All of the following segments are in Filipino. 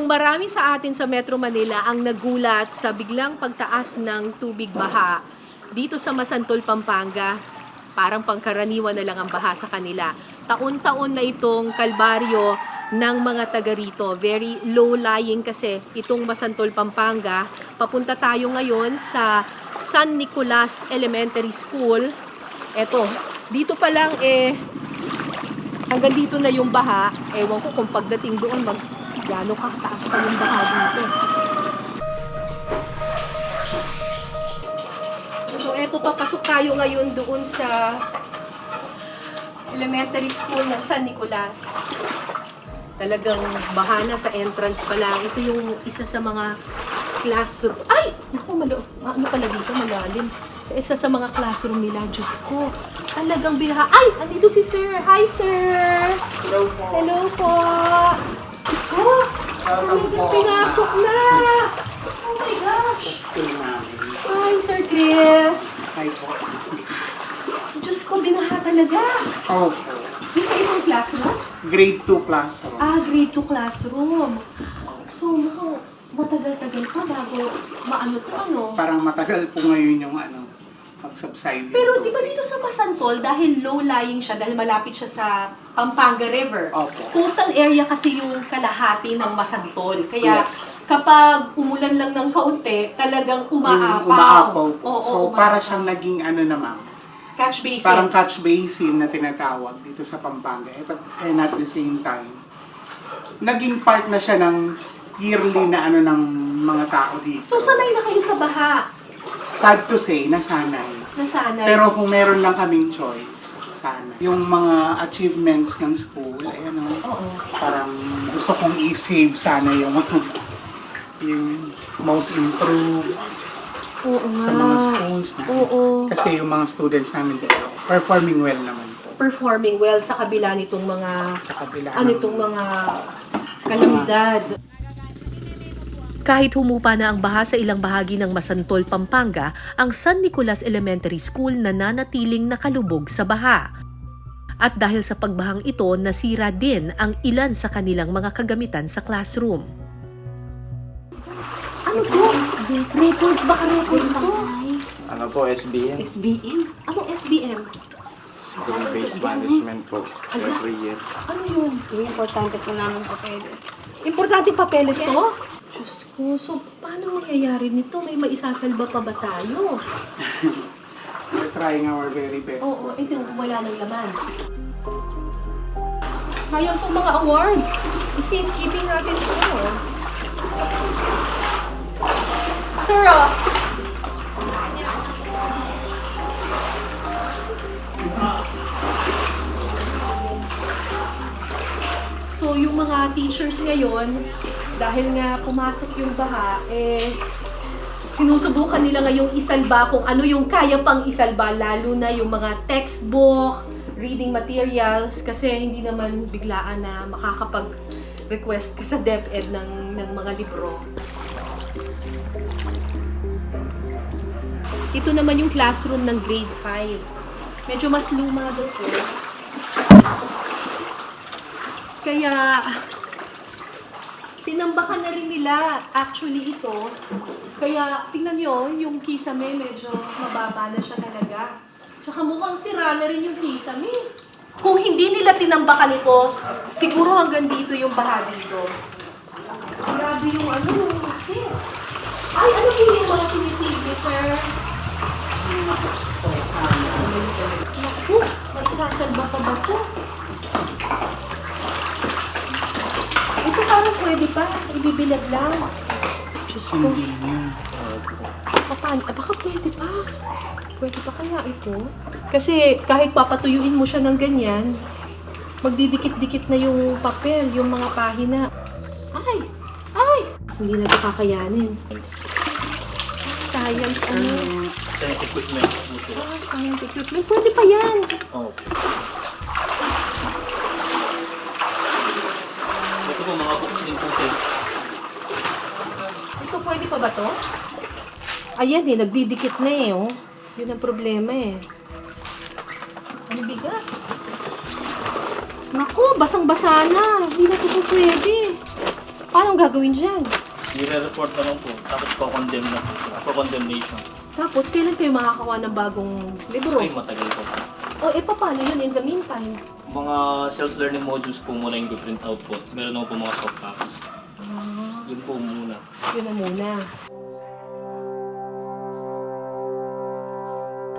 marami sa atin sa Metro Manila ang nagulat sa biglang pagtaas ng tubig baha dito sa Masantol, Pampanga. Parang pangkaraniwan na lang ang baha sa kanila. Taon-taon na itong kalbaryo ng mga taga rito. Very low-lying kasi itong Masantol, Pampanga. Papunta tayo ngayon sa San Nicolas Elementary School. Eto, dito pa lang hanggang dito na yung baha. Ewan ko kung pagdating doon gano'n kataas pa yung baha dito. So eto, papasok tayo ngayon doon sa elementary school ng San Nicolas. Talagang baha na sa entrance pa lang. Ito yung isa sa mga classroom. Ay! Naku, ano pala dito? Malalim. Sa isa sa mga classroom nila. Diyos ko. Talagang binaha. Ay! Andito si Sir. Hi, Sir! Hello po. Hello po! Oh! Talagang pinasok na! Oh my gosh! School namin. Hi, Sir Chris! Hi po. Diyos ko, binaha talaga! Opo. Yung sa ibang classroom? Grade 2 classroom. Grade 2 classroom. So, mukhang matagal-tagal pa bago maano to, ano? Parang matagal po ngayon yung pag-subside. Pero di ba dito sa Masantol, dahil low-lying siya, dahil malapit siya sa Pampanga River, Opo. coastal area kasi yung kalahati ng Masantol. Kaya Yes. kapag umulan lang ng kaunti, talagang umaapaw. Umaapaw po. Oo, So, umaapaw. para siyang naging naman. Catch basin. Parang catch basin na tinatawag dito sa Pampanga. And at the same time, naging part na siya ng yearly na ng mga tao dito. So, sanay na kayo sa baha. Sad to say, nasanay. Nasanay. Pero kung meron lang kaming choice, sana. Yung mga achievements ng school, Oo. parang gusto kong i-save sana yung most improved Oo nga. sa mga schools na. Oo. Kasi yung mga students namin dito, performing well naman po. Performing well sa kabila nitong mga Sa kabila itong mga kalamidad. Kahit humupa na ang baha sa ilang bahagi ng Masantol, Pampanga, ang San Nicolas Elementary School nananatiling nakalubog sa baha. At dahil sa pagbahang ito, nasira din ang ilan sa kanilang mga kagamitan sa classroom. Ano to? Records? Baka records to? Ano po, SBM? SBM? Anong SBM? School-based management po. Every year. Ano yun? Yung importante po namin papeles. Importante papeles to? Diyos ko, so paano mangyayari nito? May maisasalba pa ba tayo? We're trying our very best. Oo, ito, wala ng laman. Sayang itong mga awards. I-safekeeping natin ito. Sir, so, yung mga teachers ngayon, dahil nga pumasok yung baha, sinusubukan nila ngayong isalba kung ano yung kaya pang isalba, lalo na yung mga textbook, reading materials, kasi hindi naman biglaan na makakapag-request ka sa DepEd ng mga libro. Ito naman yung classroom ng grade 5. Medyo mas luma doon po. Kaya, tinambakan na rin nila actually ito. Kaya, tingnan nyo, yung kisame medyo mababa na siya talaga. Tsaka mukhang sira na rin yung kisame. Kung hindi nila tinambakan ito, siguro hanggang dito yung baha dito. Grabe yung yung kasi. Ay, ano po yung mga sinisige, sir? Naku, maisasalba pa ba ito? Ito parang pwede pa. Ibibilad lang. Diyos ko. Hindi niya. Baka pwede pa. Pwede pa kaya ito? Kasi kahit papatuyuin mo siya ng ganyan, magdidikit-dikit na yung papel, yung mga pahina. Ay! Ay! Hindi na ito kakayanin. Science ano? Science equipment. Science equipment. Pwede pa yan. Oh. Ito po mga books din po tayo. Ito pwede pa ba to? Ayan nagdidikit na oh. Yun ang problema Ang bigat. Naku, basang-basa na. Hindi na ito pwede. Paano gagawin dyan? I-report na lang po, tapos po-condemn na po. Po-condemnation. Tapos, kailan kayo makakawa ng bagong libro? Ay, matagal po. O, paano yun in the meantime? Mga self-learning modules po muna yung print out po. Meron naman po mga soft copies. Yun po muna. Yun na muna.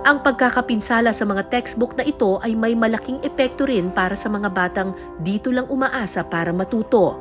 Ang pagkakapinsala sa mga textbook na ito ay may malaking epekto rin para sa mga batang dito lang umaasa para matuto.